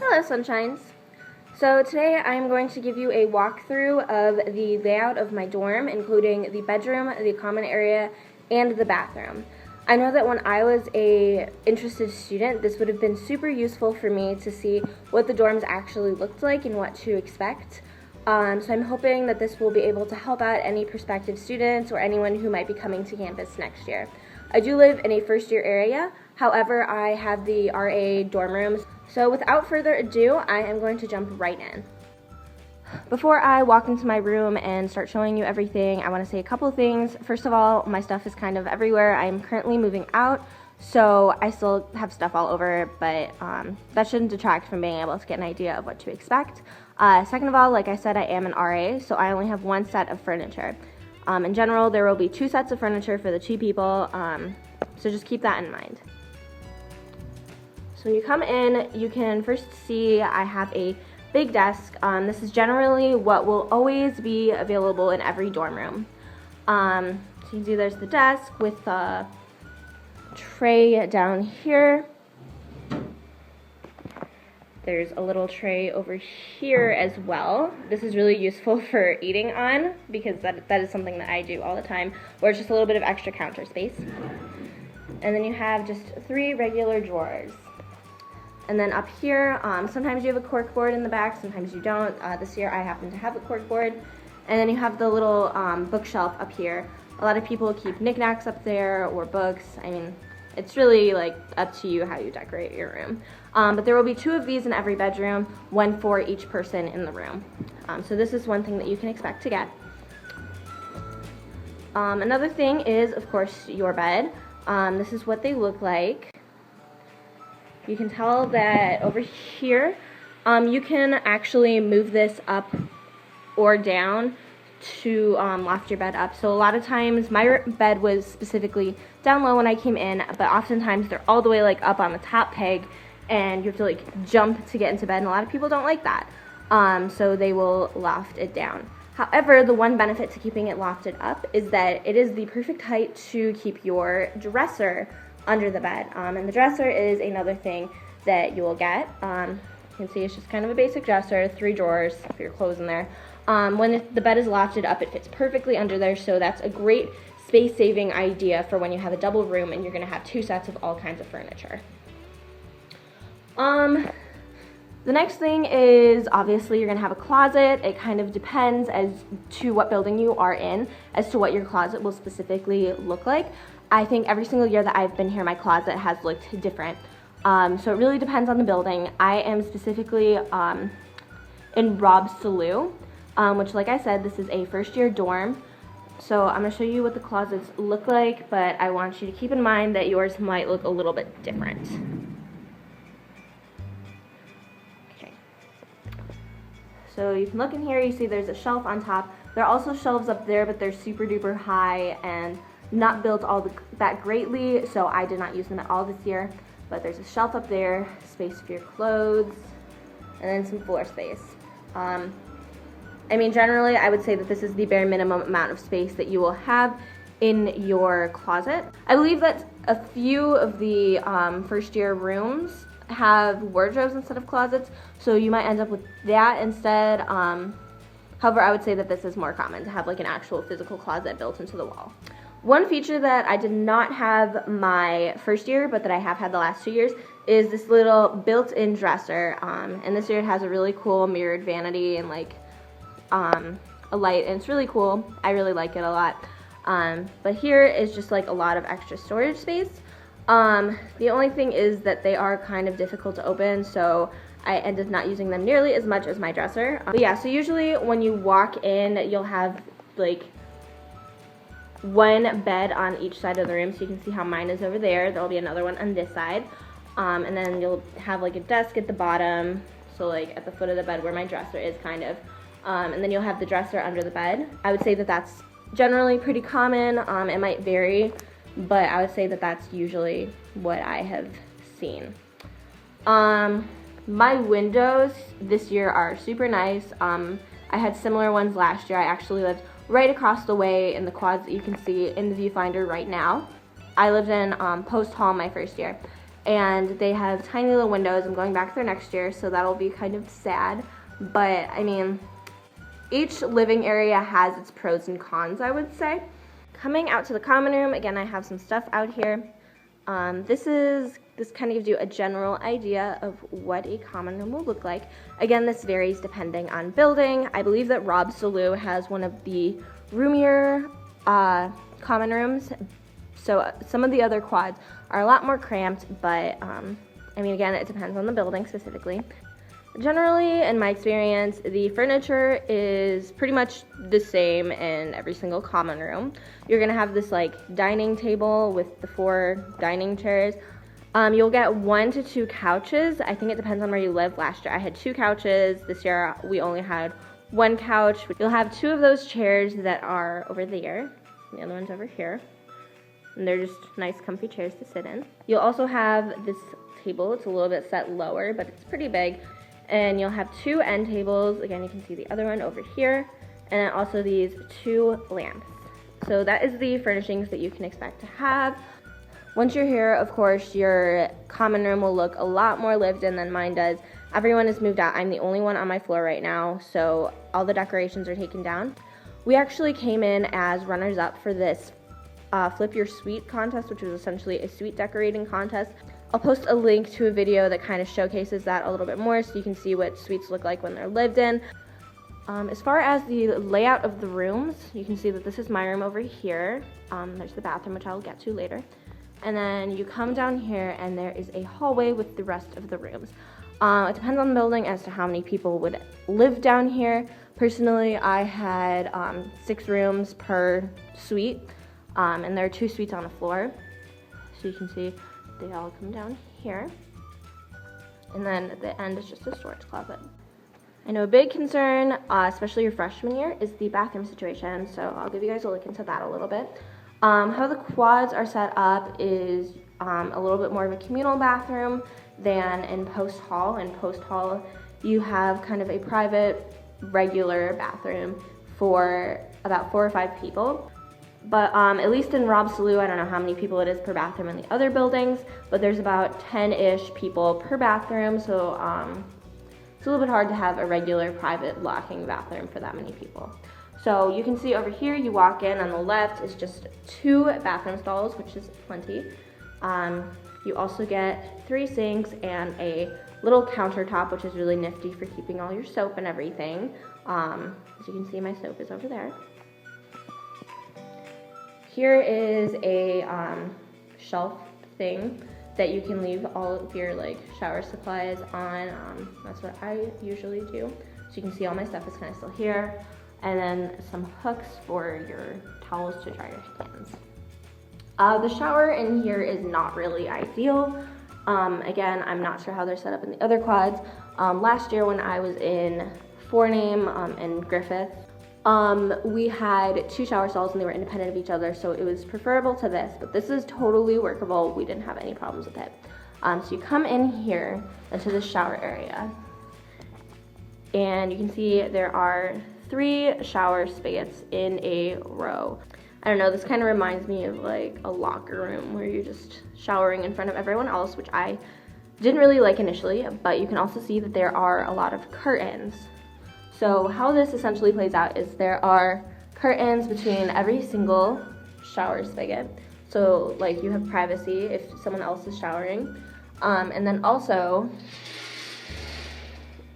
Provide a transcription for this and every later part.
Hello, sunshines. So today I am going to give you a walkthrough of the layout of my dorm, including the bedroom, the common area, and the bathroom. I know that when I was a interested student, this would have been super useful for me to see what the dorms actually looked like and what to expect. So I'm hoping that this will be able to help out any prospective students or anyone who might be coming to campus next year. I do live in a first year area, however I have the RA dorm rooms. So without further ado, I am going to jump right in. Before I walk into my room and start showing you everything, I want to say a couple of things. First of all, my stuff is kind of everywhere. I am currently moving out, so I still have stuff all over, but that shouldn't detract from being able to get an idea of what to expect. Second of all, like I said, I am an RA, so I only have one set of furniture. In general, there will be 2 sets of furniture for the 2 people, so just keep that in mind. So when you come in, you can first see I have a big desk. This is generally what will always be available in every dorm room. So you can see there's the desk with a tray down here. There's a little tray over here as well. This is really useful for eating on because that is something that I do all the time, where it's just a little bit of extra counter space. And then you have just 3 regular drawers. And then up here, sometimes you have a corkboard in the back, sometimes you don't. This year I happen to have a corkboard. And then you have the little bookshelf up here. A lot of people keep knickknacks up there or books. I mean, it's really like up to you how you decorate your room. But there will be 2 of these in every bedroom, 1 for each person in the room. So this is one thing that you can expect to get. Another thing is, of course, your bed. This is what they look like. You can tell that over here, you can actually move this up or down to loft your bed up. So a lot of times, my bed was specifically down low when I came in, but oftentimes they're all the way like up on the top peg, and you have to like jump to get into bed, and a lot of people don't like that. So they will loft it down. However, the one benefit to keeping it lofted up is that it is the perfect height to keep your dresser under the bed. And the dresser is another thing that you will get. You can see it's just kind of a basic dresser, 3 drawers for your clothes in there. When the bed is lofted up, it fits perfectly under there, so that's a great space-saving idea for when you have a double room and you're going to have 2 sets of all kinds of furniture. The next thing is, obviously, you're going to have a closet. It kind of depends as to what building you are in, as to what your closet will specifically look like. I think every single year that I've been here, my closet has looked different. So it really depends on the building. I am specifically in Raub-Sellew, which, like I said, this is a first-year dorm. So I'm going to show you what the closets look like, but I want you to keep in mind that yours might look a little bit different. Okay. So you can look in here, you see there's a shelf on top. There are also shelves up there, but they're super duper high and not built that greatly, so I did not use them at all this year. But there's a shelf up there, space for your clothes, and then some floor space. I mean, generally, I would say that this is the bare minimum amount of space that you will have in your closet. I believe that a few of the first year rooms have wardrobes instead of closets, so you might end up with that instead. However, I would say that this is more common to have like an actual physical closet built into the wall. One feature that I did not have my first year, but that I have had the last 2 years, is this little built-in dresser. And this year it has a really cool mirrored vanity and like a light, and it's really cool. I really like it a lot. But here is just like a lot of extra storage space. The only thing is that they are kind of difficult to open, so I ended up not using them nearly as much as my dresser. But yeah, so usually when you walk in, you'll have like 1 bed on each side of the room, so you can see how mine is over there. There'll be another one on this side, and then you'll have like a desk at the bottom, so like at the foot of the bed where my dresser is kind of, and then you'll have the dresser under the bed. I would say that that's generally pretty common. It might vary, but I would say that that's usually what I have seen. My windows this year are super nice. I had similar ones last year. I actually lived right across the way in the quads that you can see in the viewfinder right now. I lived in Post Hall my first year, and they have tiny little windows. I'm going back there next year, so that'll be kind of sad. But I mean, each living area has its pros and cons, I would say. Coming out to the common room, again, I have some stuff out here. This kind of gives you a general idea of what a common room will look like. Again, this varies depending on building. I believe that Raub-Sellew has one of the roomier common rooms. So some of the other quads are a lot more cramped, but I mean, again, it depends on the building specifically. Generally, in my experience, the furniture is pretty much the same in every single common room. You're gonna have this like dining table with the 4 dining chairs. You'll get 1 to 2 couches. I think it depends on where you live. Last year I had 2 couches. This year we only had 1 couch. You'll have 2 of those chairs that are over there. The other one's over here. And they're just nice comfy chairs to sit in. You'll also have this table. It's a little bit set lower, but it's pretty big. And you'll have 2 end tables. Again, you can see the other one over here. And then also these 2 lamps. So that is the furnishings that you can expect to have. Once you're here, of course, your common room will look a lot more lived in than mine does. Everyone has moved out. I'm the only one on my floor right now, so all the decorations are taken down. We actually came in as runners-up for this Flip Your Suite contest, which was essentially a suite decorating contest. I'll post a link to a video that kind of showcases that a little bit more so you can see what suites look like when they're lived in. As far as the layout of the rooms, you can see that this is my room over here. There's the bathroom, which I'll get to later. And then you come down here and there is a hallway with the rest of the rooms. It depends on the building as to how many people would live down here. Personally, I had 6 rooms per suite, and there are 2 suites on the floor. So you can see they all come down here. And then at the end is just a storage closet. I know a big concern, especially your freshman year, is the bathroom situation. So I'll give you guys a look into that a little bit. How the quads are set up is a little bit more of a communal bathroom than in Post Hall. In Post Hall, you have kind of a private, regular bathroom for about 4 or 5 people. But at least in Raub-Sellew, I don't know how many people it is per bathroom in the other buildings, but there's about 10-ish people per bathroom, so it's a little bit hard to have a regular private locking bathroom for that many people. So you can see over here, you walk in, on the left is just 2 bathroom stalls, which is plenty. You also get 3 sinks and a little countertop, which is really nifty for keeping all your soap and everything. As you can see, my soap is over there. Here is a shelf thing that you can leave all of your like shower supplies on. That's what I usually do. So you can see all my stuff is kind of still here. And then some hooks for your towels to dry your hands. The shower in here is not really ideal. Again, I'm not sure how they're set up in the other quads. Last year when I was in Forname and Griffith, we had 2 shower stalls and they were independent of each other, so it was preferable to this, but this is totally workable. We didn't have any problems with it. So you come in here into the shower area, and you can see there are 3 shower spigots in a row. I don't know, this kind of reminds me of like a locker room where you're just showering in front of everyone else, which I didn't really like initially, but you can also see that there are a lot of curtains. So how this essentially plays out is there are curtains between every single shower spigot. So like you have privacy if someone else is showering. And then also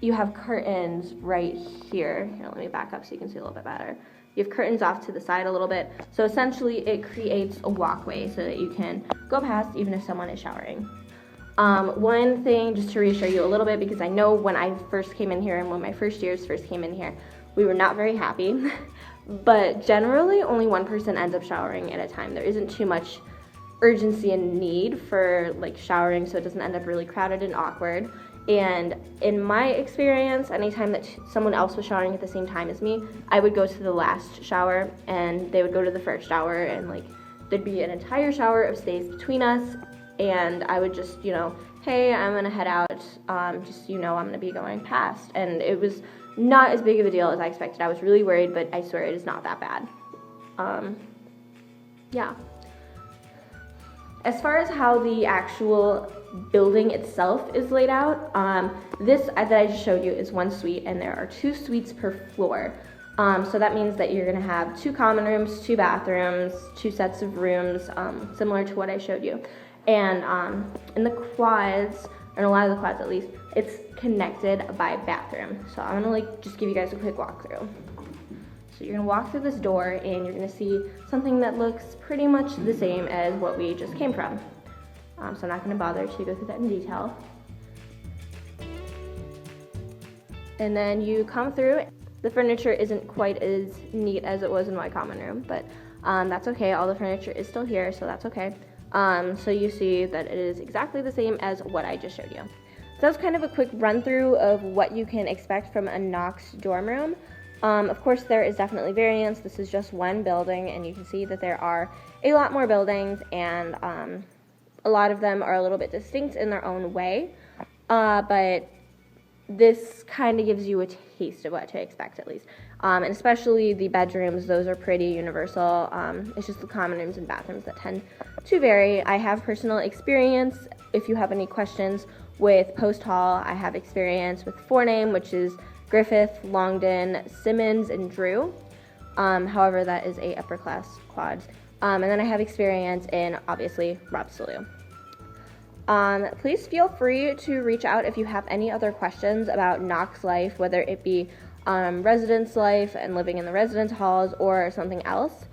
you have curtains right here. Here, let me back up so you can see a little bit better. You have curtains off to the side a little bit. So essentially it creates a walkway so that you can go past even if someone is showering. One thing, just to reassure you a little bit, because I know when I first came in here and when my first years first came in here, we were not very happy. But generally, only one person ends up showering at a time. There isn't too much urgency and need for like showering, so it doesn't end up really crowded and awkward. And in my experience, anytime that someone else was showering at the same time as me, I would go to the last shower and they would go to the first shower, and like there'd be an entire shower of space between us. And I would just, you know, hey, I'm gonna head out, just so you know I'm gonna be going past. And it was not as big of a deal as I expected. I was really worried, but I swear it is not that bad. Yeah. As far as how the actual building itself is laid out. This that I just showed you is one suite, and there are 2 suites per floor. So that means that you're gonna have 2 common rooms, 2 bathrooms, 2 sets of rooms, similar to what I showed you. And in the quads, or in a lot of the quads at least, it's connected by bathroom. So I'm gonna just give you guys a quick walkthrough. So you're gonna walk through this door and you're gonna see something that looks pretty much the same as what we just came from. So I'm not gonna bother to go through that in detail. And then you come through. The furniture isn't quite as neat as it was in my common room, but that's okay. All the furniture is still here, so that's okay. So you see that it is exactly the same as what I just showed you. So that was kind of a quick run through of what you can expect from a Knox dorm room. Of course, there is definitely variance. This is just one building, and you can see that there are a lot more buildings, and a lot of them are a little bit distinct in their own way. But this kind of gives you a taste of what to expect, at least. And especially the bedrooms, those are pretty universal. It's just the common rooms and bathrooms that tend to vary. I have personal experience. If you have any questions with Post Hall, I have experience with forename, which is Griffith, Longden, Simmons, and Drew. However, that is a upper class quad. And then I have experience in, obviously, Raub-Sellew. Please feel free to reach out if you have any other questions about Knox life, whether it be residence life and living in the residence halls or something else.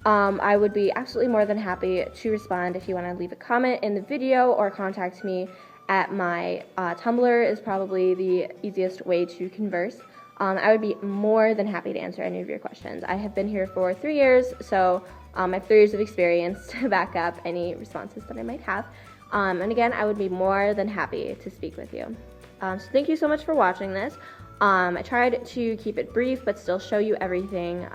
I would be absolutely more than happy to respond. If you want to leave a comment in the video or contact me at my Tumblr is probably the easiest way to converse. I would be more than happy to answer any of your questions. I have been here for 3 years, so I have 3 years of experience to back up any responses that I might have. And again, I would be more than happy to speak with you. So thank you so much for watching this. I tried to keep it brief, but still show you everything.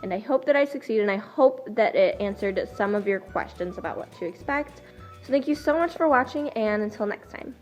And I hope that I succeeded, and I hope that it answered some of your questions about what to expect. So thank you so much for watching, and until next time.